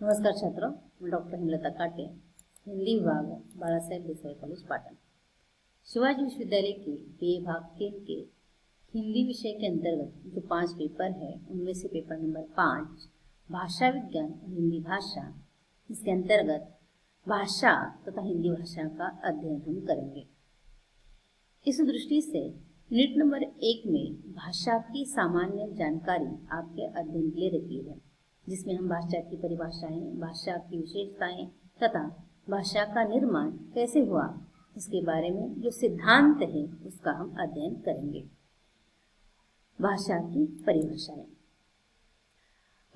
नमस्कार छात्रों, मैं डॉक्टर हेमलता काटे, हिंदी विभाग, बाला साहेब देसाई कॉलेज पाटन। शिवाजी विश्वविद्यालय के BA भाग 3 के हिंदी विषय के अंतर्गत जो 5 पेपर है, उनमें से पेपर नंबर 5 भाषा विज्ञान और हिंदी भाषा, इसके अंतर्गत भाषा तथा हिंदी भाषा का अध्ययन हम करेंगे। इस दृष्टि से यूनिट नंबर 1 में भाषा की सामान्य जानकारी आपके अध्ययन के लिए रखी है, जिसमें हम भाषा की परिभाषाएं, भाषा की विशेषताएं तथा भाषा का निर्माण कैसे हुआ, इसके बारे में जो सिद्धांत है उसका हम अध्ययन करेंगे। भाषा की परिभाषाएं।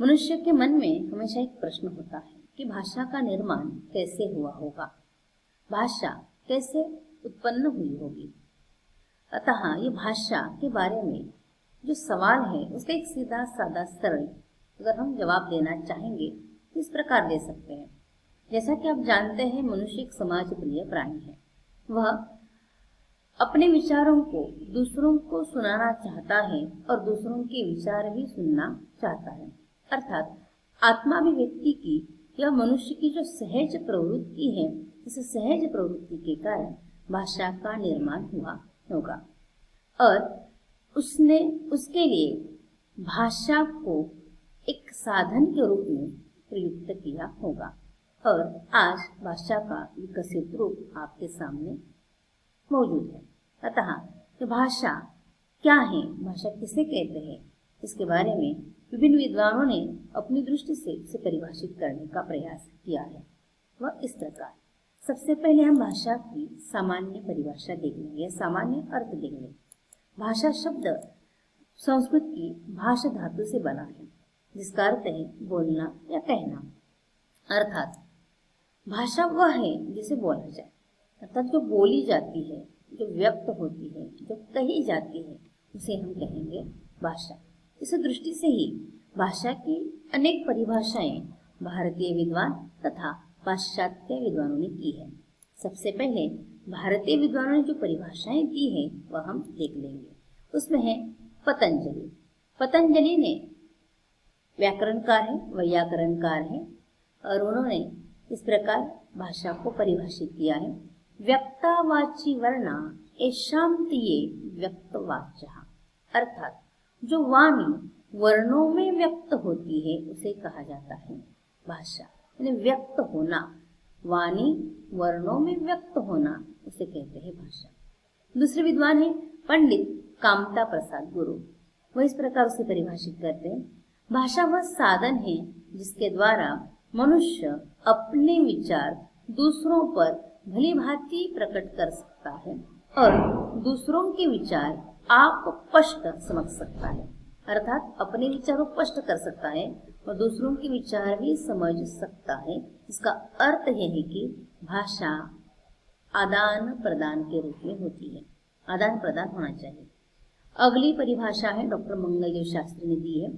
मनुष्य के मन में हमेशा एक प्रश्न होता है कि भाषा का निर्माण कैसे हुआ होगा, भाषा कैसे उत्पन्न हुई होगी। अतः ये भाषा के बारे में जो सवाल है उसका एक सीधा साधा सरल अगर हम जवाब देना चाहेंगे तो इस प्रकार दे सकते हैं। जैसा कि आप जानते हैं, मनुष्य एक समाज प्रिय प्राणी है। वह अपने विचारों को दूसरों को सुनाना चाहता है और दूसरों के विचार भी सुनना चाहता है। अर्थात आत्माभिव्यक्ति की या मनुष्य की जो सहज प्रवृत्ति है, इस सहज प्रवृत्ति के कारण भाषा का निर्माण हुआ होगा और उसने उसके लिए भाषा को एक साधन के रूप में प्रयुक्त किया होगा। और आज भाषा का विकसित रूप आपके सामने मौजूद है। अतः तो भाषा क्या है, भाषा किसे कहते हैं, इसके बारे में विभिन्न विद्वानों ने अपनी दृष्टि से इसे परिभाषित करने का प्रयास किया है। वह इस प्रकार, सबसे पहले हम भाषा की सामान्य परिभाषा देख लेंगे, सामान्य अर्थ देंगे। भाषा शब्द संस्कृत की भाषा धातु से बना है, जिसका अर्थ है बोलना या कहना। अर्थात भाषा वह है जिसे बोला जाए, अर्थात जो बोली जाती है, जो व्यक्त होती है, जो कही जाती है, उसे हम कहेंगे भाषा। इस दृष्टि से ही भाषा की अनेक परिभाषाएं भारतीय विद्वान तथा पाश्चात्य विद्वानों ने की है। सबसे पहले भारतीय विद्वानों ने जो परिभाषाएं दी है वह हम देख लेंगे। उसमें है पतंजलि। पतंजलि ने व्याकरणकार है, वैयाकरणकार है और उन्होंने इस प्रकार भाषा को परिभाषित किया है। व्यक्तावाची वर्णा एशांतिये व्यक्तवाच्यः। अर्थात जो वाणी वर्णों में व्यक्त होती है उसे कहा जाता है भाषा। यानी व्यक्त होना, वाणी वर्णों में व्यक्त होना, उसे कहते हैं भाषा। दूसरे विद्वान है पंडित कामता प्रसाद गुरु। वह इस प्रकार उसे परिभाषित करते हैं, भाषा वह साधन है जिसके द्वारा मनुष्य अपने विचार दूसरों पर भली भांति प्रकट कर सकता है और दूसरों के विचार आप स्पष्ट समझ सकता है। अर्थात अपने विचारों को स्पष्ट कर सकता है और दूसरों के विचार भी समझ सकता है। इसका अर्थ यह है कि भाषा आदान प्रदान के रूप में होती है, आदान प्रदान होना चाहिए। अगली परिभाषा है डॉक्टर मंगलदेव शास्त्री ने दी है,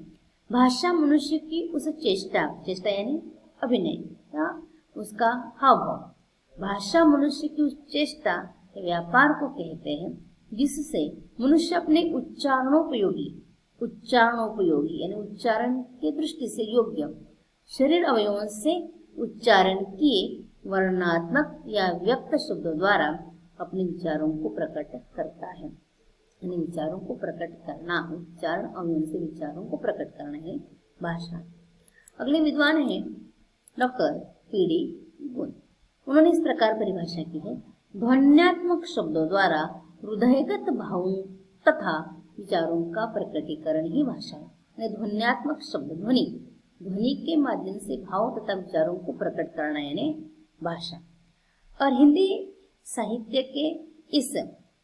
भाषा मनुष्य की उस चेष्टा यानी अभिनय या उसका हाव भाव। भाषा मनुष्य की उस चेष्टा व्यापार को कहते हैं जिससे मनुष्य अपने उच्चारणोपयोगी यानी उच्चारण की दृष्टि से योग्य शरीर अवयवों से उच्चारण किए वर्णात्मक या व्यक्त शब्दों द्वारा अपने विचारों को प्रकट करता है। यानी विचारों को प्रकट करना, उच्चारण अवयवों से विचारों को प्रकट करना है भाषा। अगले विद्वान है डॉक्टर PD गुण। उन्होंने इस प्रकार परिभाषा की है, ध्वन्यात्मक शब्दों द्वारा हृदयगत भावों तथा विचारों का प्रकटीकरण ही भाषा है। ध्वन्यात्मक शब्द, ध्वनि के माध्यम से भाव तथा विचारों को प्रकट करना यानी भाषा। और हिंदी साहित्य के इस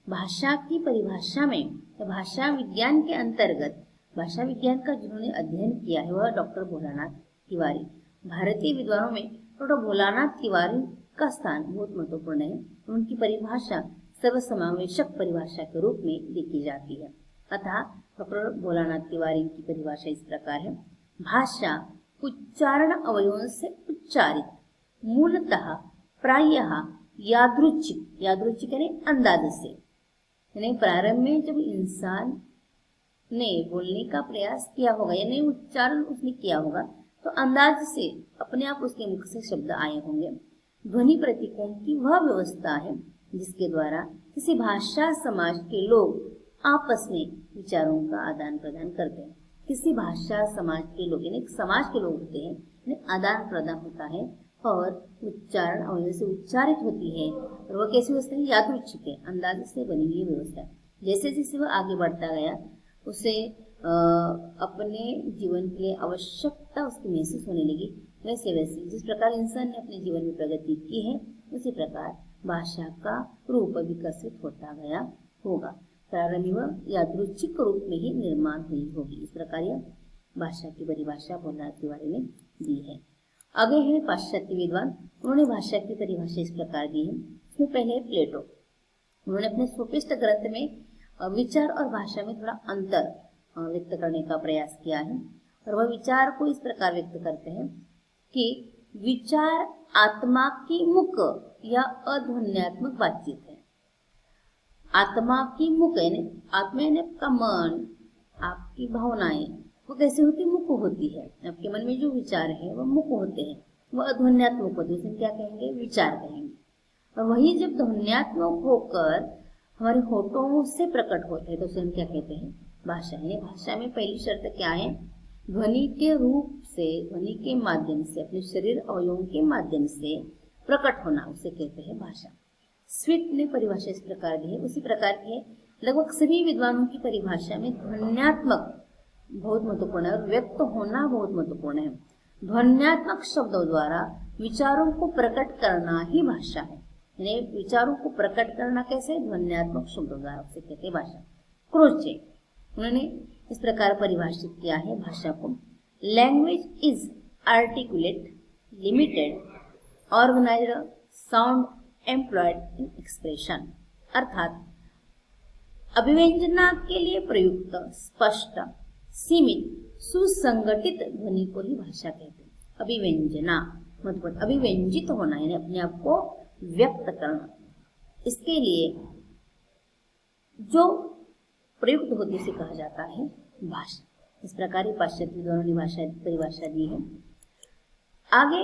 भाषा की परिभाषा में भाषा विज्ञान के अंतर्गत, भाषा विज्ञान का जिन्होंने अध्ययन किया है वह डॉक्टर भोलानाथ तिवारी। भारतीय विद्वानों में डॉक्टर भोलानाथ तिवारी का स्थान बहुत महत्वपूर्ण है। उनकी परिभाषा सर्वसमावेशक परिभाषा के रूप में देखी जाती है। अतः डॉक्टर भोलानाथ तिवारी की परिभाषा इस प्रकार है, भाषा उच्चारण अवयवों से उच्चारित मूलतः प्रायः यादृच्छिक यानी अंदाज से, यानी प्रारंभ में जब इंसान ने बोलने का प्रयास किया होगा यानी उच्चारण उसने किया होगा तो अंदाज से अपने आप उसके मुख से शब्द आए होंगे। ध्वनि प्रतीकों की वह व्यवस्था है जिसके द्वारा किसी भाषा समाज के लोग आपस में विचारों का आदान प्रदान करते हैं। किसी भाषा समाज के लोग यानी समाज के लोग होते हैं, आदान प्रदान होता है और उच्चारण अवयव से उच्चारित होती है। और वह कैसी व्यवस्था है? यादृच्छिक है, अंदाज से बनी हुई व्यवस्था है। जैसे जैसे वह आगे बढ़ता गया उसे अपने जीवन के लिए आवश्यकता उसकी महसूस होने लगी। वैसे वैसे जिस प्रकार इंसान ने अपने जीवन में प्रगति की है उसी प्रकार भाषा का रूप विकसित होता गया होगा। प्रारंभ में यादृच्छिक रूप में ही निर्माण हुई होगी। इस प्रकार यह भाषा की परिभाषा बोलनाथ के बारे में दी है। आगे है पाश्चात्य विद्वान, उन्होंने भाषा की परिभाषा इस प्रकार दी है। इसमें पहले प्लेटो, उन्होंने अपने सोफिस्ट ग्रंथ में विचार और भाषा में थोड़ा अंतर व्यक्त करने का प्रयास किया है। और वह विचार को इस प्रकार व्यक्त करते हैं कि विचार आत्मा की मुख या अध्वन्यात्मक बातचीत है। आत्मा की मुख है, आत्मा यानी आपका मन, आपकी भावनाएं, वो कैसे होती? मुख होती है। आपके मन में जो विचार है वह मुख होते हैं, वह अध्वन्यात्मक होते हैं। उसे क्या कहेंगे? विचार कहेंगे। और वही जब ध्वन्यात्मक होकर हमारे होठों से प्रकट होते हैं तो उसे हम क्या कहते हैं? भाषा। यानी भाषा में पहली शर्त क्या है? ध्वनि के रूप से, ध्वनि के माध्यम से, अपने शरीर अवयवों के माध्यम से प्रकट होना, उसे कहते हैं भाषा। स्विट ने परिभाषा इस प्रकार दी है, उसी प्रकार की है। लगभग सभी विद्वानों की परिभाषा में ध्वन्यात्मक बहुत महत्वपूर्ण है और व्यक्त होना बहुत महत्वपूर्ण है। ध्वन्यात्मक शब्दों द्वारा विचारों को प्रकट करना ही भाषा है। यानी विचारों को प्रकट करना कैसे? ध्वन्यात्मक शब्दों द्वारा, उसे कहते हैं भाषा। क्रोचे, उन्होंने इस प्रकार परिभाषित किया है भाषा को। Language is articulate, limited, organised sound employed in expression, अर्थात अभिव्यंजना के लिए प्रयुक्त, स्पष्ट, सीमित, सुसंगठित ध्वनि को ही भाषा कहते हैं। अभिव्यंजना मतलब अभिव्यंजित होना, यानी अपने आप को व्यक्त करना। इसके लिए जो प्रयुक्त होती से कहा जाता है भाषा। इस प्रकार पाश्चात्य विद्वानों ने भाषा परिभाषा दी है। आगे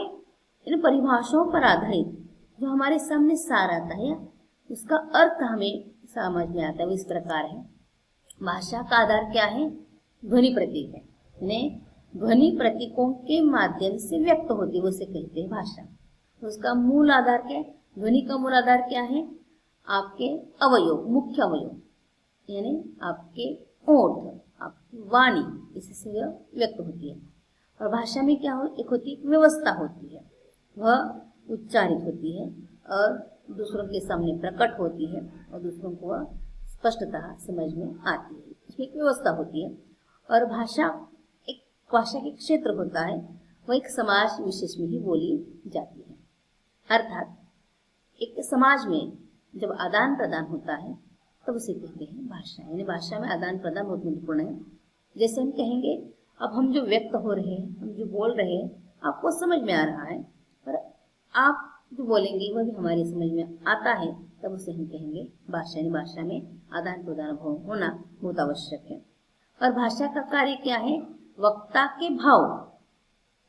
इन परिभाषाओं पर आधारित जो हमारे सामने सार आता है उसका अर्थ हमें समझ में आता है, वो इस प्रकार है। भाषा का आधार क्या है? ध्वनि प्रतीक है, यानी ध्वनि प्रतीकों के माध्यम से व्यक्त होती है, उसे कहते हैं भाषा। उसका मूल आधार क्या है? ध्वनि का मूल आधार क्या है? आपके अवयव, मुख्य अवयव, यानी आपके ओठ, आपकी वाणी, इससे यह व्यक्त होती है। और भाषा में क्या हो? एक होती है व्यवस्था होती है, वह उच्चारित होती है और दूसरों के सामने प्रकट होती है और दूसरों को वह स्पष्टतः समझ में आती है। इसमें एक व्यवस्था होती है। और भाषा के क्षेत्र होता है, वह एक समाज विशेष में ही बोली जाती है। अर्थात एक समाज में जब आदान प्रदान होता है तब उसे कहते हैं भाषा। यानी भाषा में आदान प्रदान बहुत महत्वपूर्ण है। जैसे हम कहेंगे अब हम जो व्यक्त हो रहे हैं, हम जो बोल रहे हैं, आपको समझ में आ रहा है, पर आप जो बोलेंगे वह भी हमारी समझ में आता है, तब उसे हम कहेंगे भाषा। यानी भाषा में आदान प्रदान होना बहुत आवश्यक है। और भाषा का कार्य क्या है? वक्ता के भाव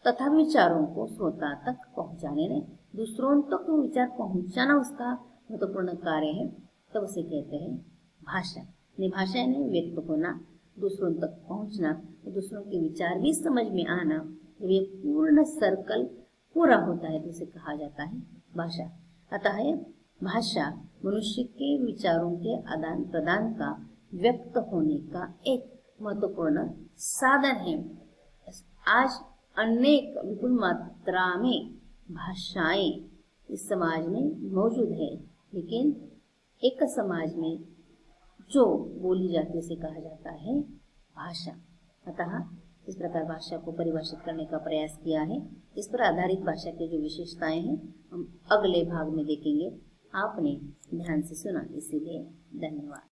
तथा विचारों को श्रोता तक पहुंचाने में, दूसरों तक तो विचार पहुंचाना उसका महत्वपूर्ण कार्य है, तब उसे कहते हैं भाषा। भाषा यानी व्यक्त होना, दूसरों तक पहुंचना, दूसरों के विचार भी समझ में आना। जब ये पूर्ण सर्कल पूरा होता है तो उसे कहा जाता है भाषा। अतः भाषा मनुष्य के विचारों के आदान प्रदान का, व्यक्त होने का एक महत्वपूर्ण साधन है। आज अनेक विपुल मात्रा में भाषाएं इस समाज में मौजूद है, लेकिन एक समाज में जो बोली जाती है उसे कहा जाता है भाषा। अतः इस प्रकार भाषा को परिभाषित करने का प्रयास किया है। इस पर आधारित भाषा की जो विशेषताएं हैं हम अगले भाग में देखेंगे। आपने ध्यान से सुना, इसीलिए धन्यवाद।